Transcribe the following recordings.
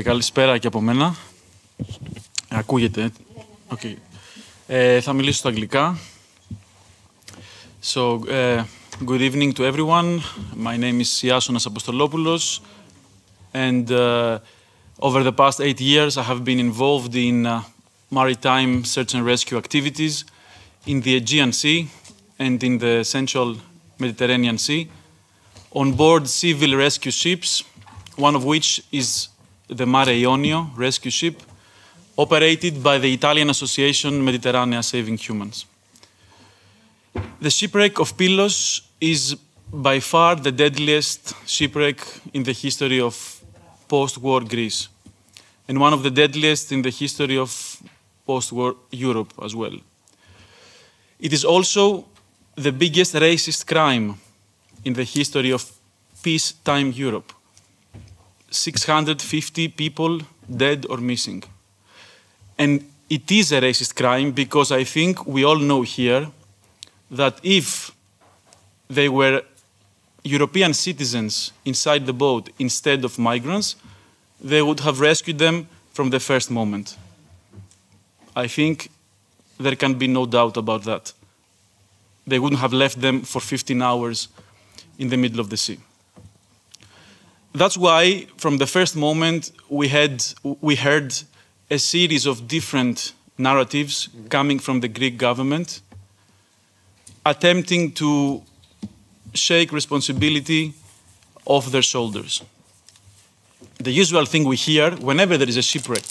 Καλησπέρα και από μένα. Ακούγεται. Okay. Θα μιλήσω στα αγγλικά. So, good evening to everyone. My name is Iásοnas Αποστολόπουλος, and over the past 8 years I have been involved in maritime search and rescue activities in the Aegean Sea and in the Central Mediterranean Sea on board civil rescue ships, one of which is the Mare Ionio rescue ship, operated by the Italian association Mediterranea Saving Humans. The shipwreck of Pύλου is by far the deadliest shipwreck in the history of post-war Greece, and one of the deadliest in the history of post-war Europe as well. It is also the biggest racist crime in the history of peacetime Europe. 650 people dead or missing. And it is a racist crime because I think we all know here that if they were European citizens inside the boat instead of migrants, they would have rescued them from the first moment. I think there can be no doubt about that. They wouldn't have left them for 15 hours in the middle of the sea. That's why, from the first moment, we heard a series of different narratives coming from the Greek government, attempting to shake responsibility off their shoulders. The usual thing we hear whenever there is a shipwreck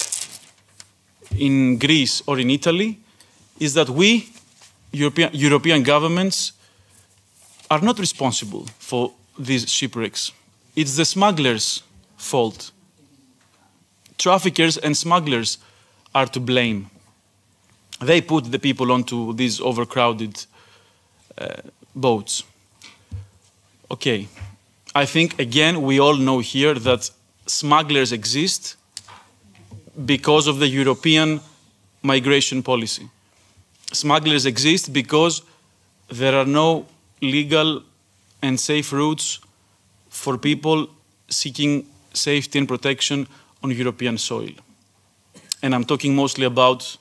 in Greece or in Italy is that we, European governments, are not responsible for these shipwrecks. It's the smugglers' fault. Traffickers and smugglers are to blame. They put the people onto these overcrowded boats. Okay, I think again we all know here that smugglers exist because of the European migration policy. Smugglers exist because there are no legal and safe routes for people seeking safety and protection on European soil. And I'm talking mostly about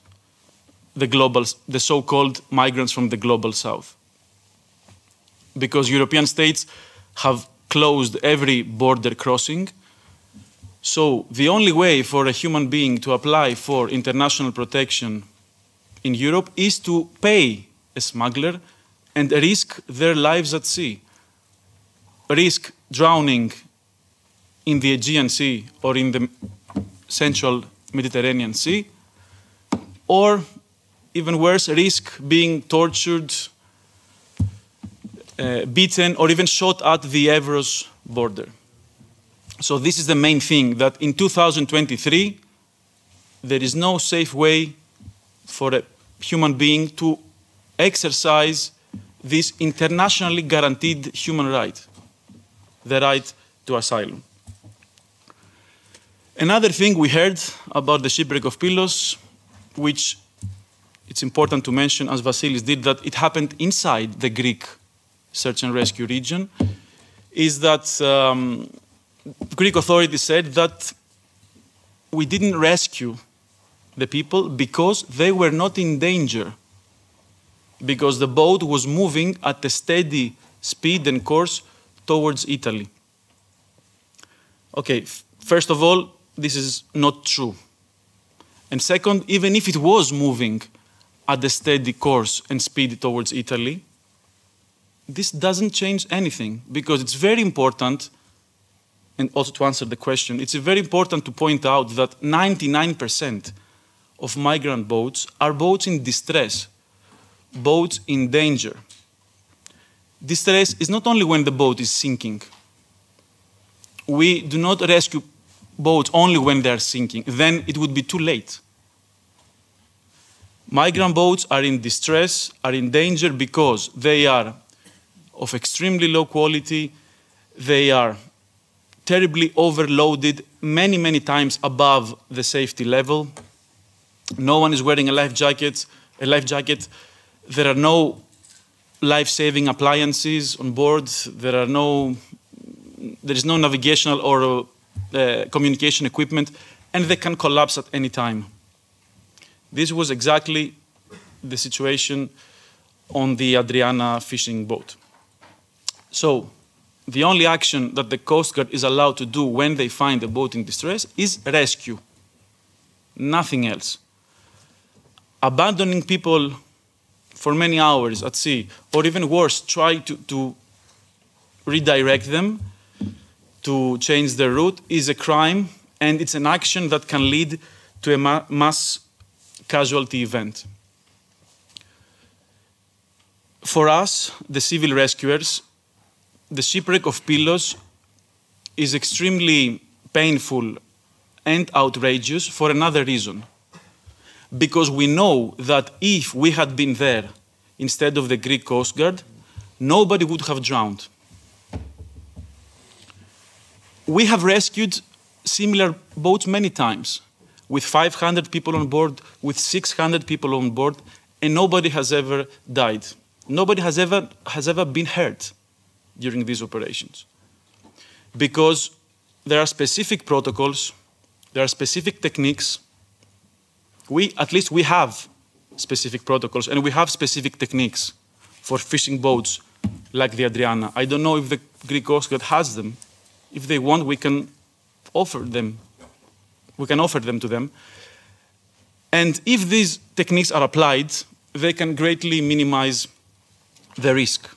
the so-called migrants from the global south. Because European states have closed every border crossing, so the only way for a human being to apply for international protection in Europe is to pay a smuggler and risk their lives at sea. Risk drowning in the Aegean Sea or in the Central Mediterranean Sea, or even worse, risk being tortured, beaten, or even shot at the Evros border. So this is the main thing, that in 2023, there is no safe way for a human being to exercise this internationally guaranteed human right, the right to asylum. Another thing we heard about the shipwreck of Pύλου, which it's important to mention, as Vasilis did, that it happened inside the Greek search and rescue region, is that Greek authorities said that we didn't rescue the people because they were not in danger, because the boat was moving at a steady speed and course towards Italy. Okay, first of all, this is not true. And second, even if it was moving at a steady course and speed towards Italy, this doesn't change anything, because it's very important, and also to answer the question, it's very important to point out that 99% of migrant boats are boats in distress, boats in danger. Distress is not only when the boat is sinking. We do not rescue boats only when they are sinking. Then it would be too late. Migrant boats are in distress, are in danger because they are of extremely low quality, they are terribly overloaded, many, many times above the safety level. No one is wearing a life jacket. There are no life-saving appliances on board. There is no navigational or communication equipment, and they can collapse at any time. This was exactly the situation on the Adriana fishing boat. So, the only action that the Coast Guard is allowed to do when they find a boat in distress is rescue. Nothing else. Abandoning people for many hours at sea, or even worse, try to redirect them to change their route is a crime, and it's an action that can lead to a mass casualty event. For us, the civil rescuers, the shipwreck of Pύλου is extremely painful and outrageous for another reason. Because we know that if we had been there instead of the Greek Coast Guard, nobody would have drowned. We have rescued similar boats many times, with 500 people on board, with 600 people on board, and nobody has ever died. Nobody has ever been hurt during these operations. Because there are specific protocols, there are specific techniques. At least we have specific protocols, and we have specific techniques for fishing boats like the Adriana. I don't know if the Greek Coast Guard has them. If they want, we can offer them. We can offer them to them. And if these techniques are applied, they can greatly minimize the risk.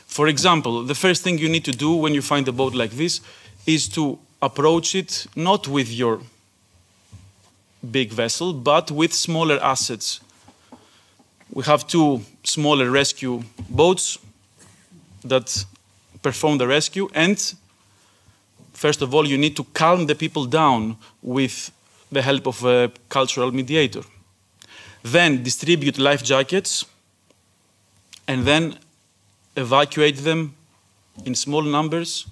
For example, the first thing you need to do when you find a boat like this is to approach it not with your big vessel, but with smaller assets. We have two smaller rescue boats that perform the rescue, and first of all, you need to calm the people down with the help of a cultural mediator. Then distribute life jackets, and then evacuate them in small numbers,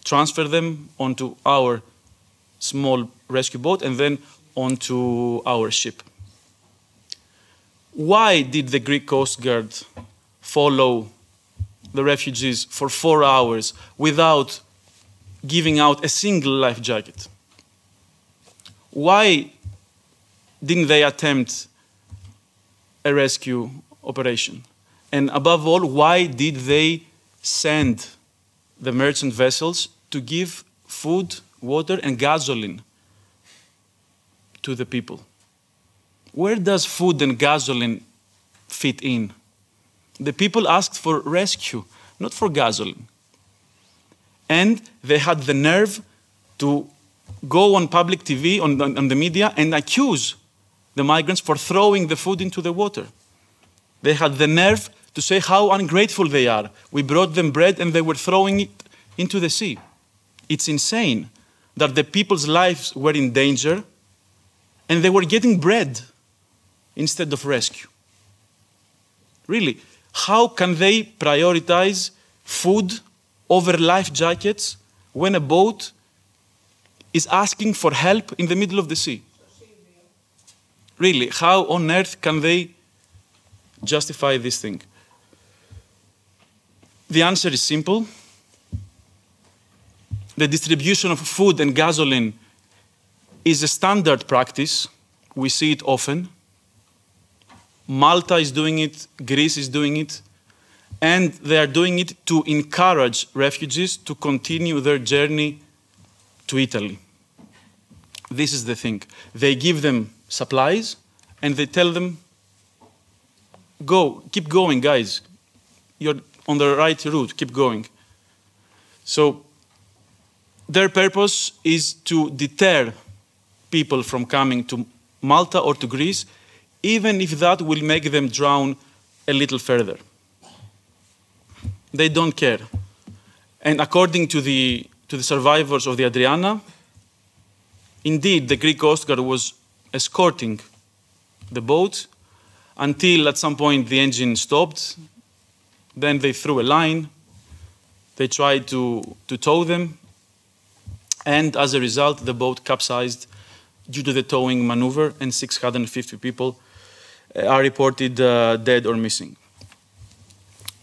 transfer them onto our small rescue boat, and then onto our ship. Why did the Greek Coast Guard follow the refugees for 4 hours without giving out a single life jacket? Why didn't they attempt a rescue operation? And above all, why did they send the merchant vessels to give food, water, and gasoline to the people? Where does food and gasoline fit in? The people asked for rescue, not for gasoline. And they had the nerve to go on public TV, on the media, and accuse the migrants for throwing the food into the water. They had the nerve to say how ungrateful they are. We brought them bread and they were throwing it into the sea. It's insane that the people's lives were in danger and they were getting bread instead of rescue. Really, how can they prioritize food over life jackets when a boat is asking for help in the middle of the sea? Really, how on earth can they justify this thing? The answer is simple. The distribution of food and gasoline is a standard practice. We see it often. Malta is doing it, Greece is doing it, and they are doing it to encourage refugees to continue their journey to Italy. This is the thing. They give them supplies and they tell them, go, keep going, guys. You're on the right route, keep going. So their purpose is to deter people from coming to Malta or to Greece, even if that will make them drown a little further. They don't care. And according to the survivors of the Adriana, indeed, the Greek Coast Guard was escorting the boat until at some point the engine stopped. Then they threw a line. They tried to tow them. And as a result, the boat capsized due to the towing maneuver, and 650 people are reported dead or missing.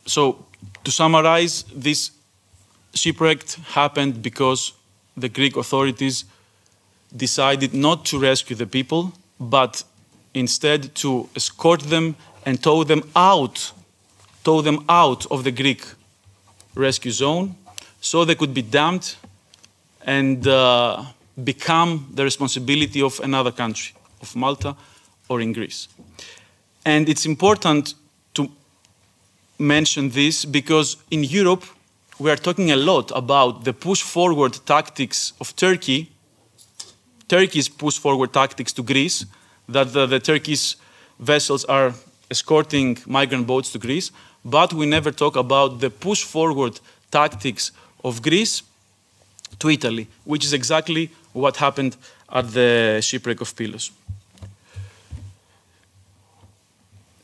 So, to summarize, this shipwreck happened because the Greek authorities decided not to rescue the people, but instead to escort them and tow them out of the Greek rescue zone so they could be dumped and become the responsibility of another country, of Malta or in Greece. And it's important to mention this because in Europe, we are talking a lot about the push-forward tactics of Turkey, Turkey's push-forward tactics to Greece, that the Turkish vessels are escorting migrant boats to Greece, but we never talk about the push-forward tactics of Greece to Italy, which is exactly what happened at the shipwreck of Pύλου.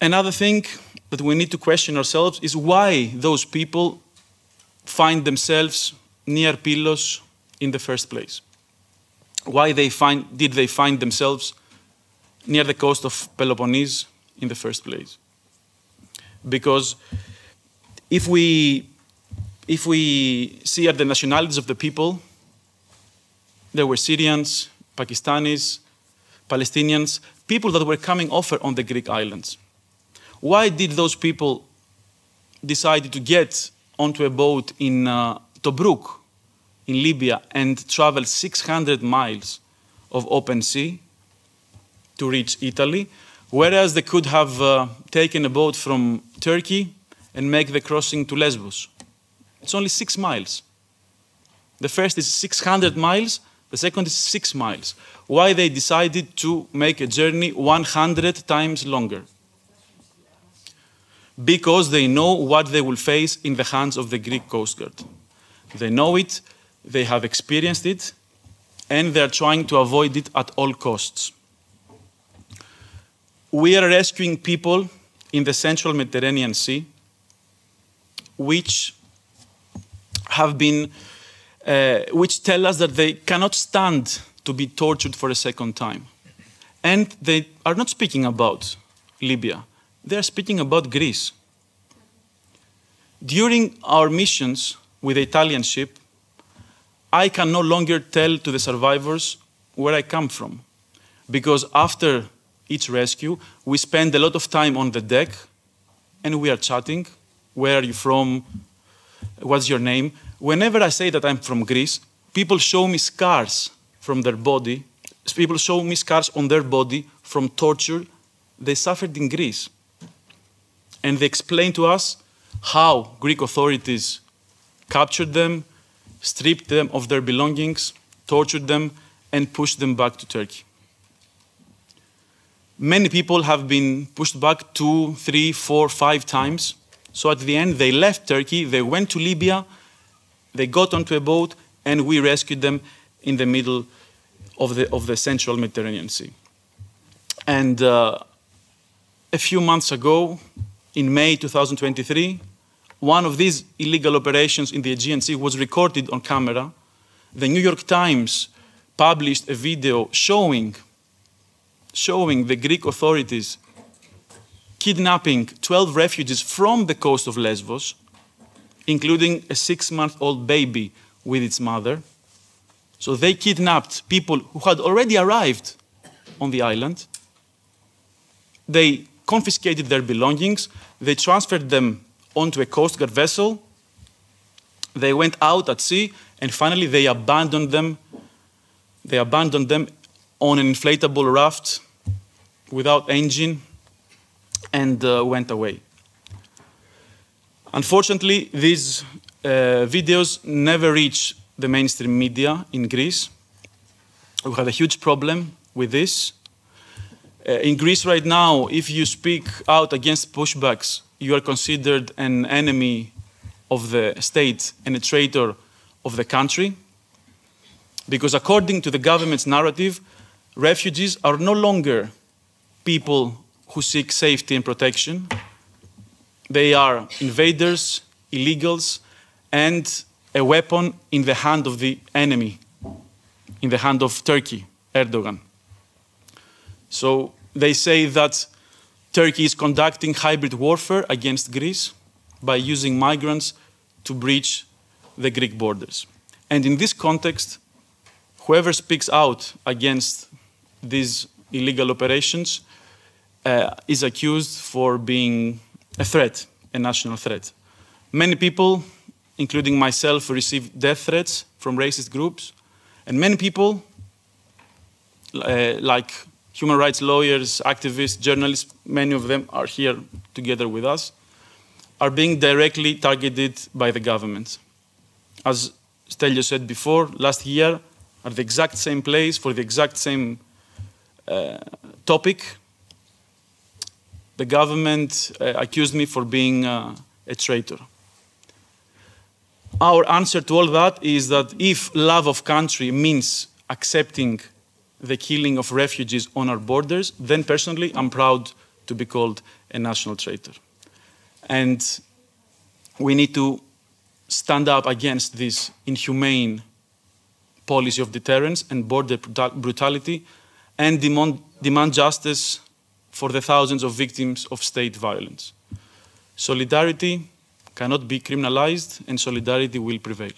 Another thing that we need to question ourselves is why those people find themselves near Pύλου in the first place. Why did they find themselves near the coast of Peloponnese in the first place? Because if we see at the nationalities of the people, there were Syrians, Pakistanis, Palestinians, people that were coming over on the Greek islands. Why did those people decide to get onto a boat in Tobruk, in Libya, and travel 600 miles of open sea to reach Italy, whereas they could have taken a boat from Turkey and make the crossing to Lesbos? It's only 6 miles. The first is 600 miles, the second is 6 miles. Why they decided to make a journey 100 times longer? Because they know what they will face in the hands of the Greek Coast Guard. They know it, they have experienced it, and they are trying to avoid it at all costs. We are rescuing people in the central Mediterranean Sea, which tell us that they cannot stand to be tortured for a second time. And they are not speaking about Libya. They are speaking about Greece. During our missions with the Italian ship, I can no longer tell to the survivors where I come from, because after each rescue, we spend a lot of time on the deck and we are chatting. Where are you from? What's your name? Whenever I say that I'm from Greece, people show me scars from their body. People show me scars on their body from torture they suffered in Greece. And they explain to us how Greek authorities captured them, stripped them of their belongings, tortured them, and pushed them back to Turkey. Many people have been pushed back 2, 3, 4, 5 times. So at the end, they left Turkey, they went to Libya, they got onto a boat, and we rescued them in the middle of the central Mediterranean Sea. And a few months ago, in May 2023, one of these illegal operations in the Aegean Sea was recorded on camera. The New York Times published a video showing the Greek authorities kidnapping 12 refugees from the coast of Lesbos, including a 6-month-old baby with its mother. So they kidnapped people who had already arrived on the island. They confiscated their belongings. They transferred them onto a Coast Guard vessel. They went out at sea, and finally they abandoned them. They abandoned them on an inflatable raft without engine and went away. Unfortunately, these videos never reached the mainstream media in Greece. We have a huge problem with this. In Greece right now, if you speak out against pushbacks, you are considered an enemy of the state and a traitor of the country. Because according to the government's narrative, refugees are no longer people who seek safety and protection. They are invaders, illegals, and a weapon in the hand of the enemy, in the hand of Turkey, Erdogan. So they say that Turkey is conducting hybrid warfare against Greece by using migrants to breach the Greek borders. And in this context, whoever speaks out against these illegal operations is accused for being a threat, a national threat. Many people, including myself, receive death threats from racist groups, and many people, like human rights lawyers, activists, journalists, many of them are here together with us, are being directly targeted by the government. As Stelios said before, last year, at the exact same place, for the exact same topic, the government accused me for being a traitor. Our answer to all that is that if love of country means accepting the killing of refugees on our borders, then personally I'm proud to be called a national traitor. And we need to stand up against this inhumane policy of deterrence and border brutality and demand justice for the thousands of victims of state violence. Solidarity cannot be criminalized, and solidarity will prevail.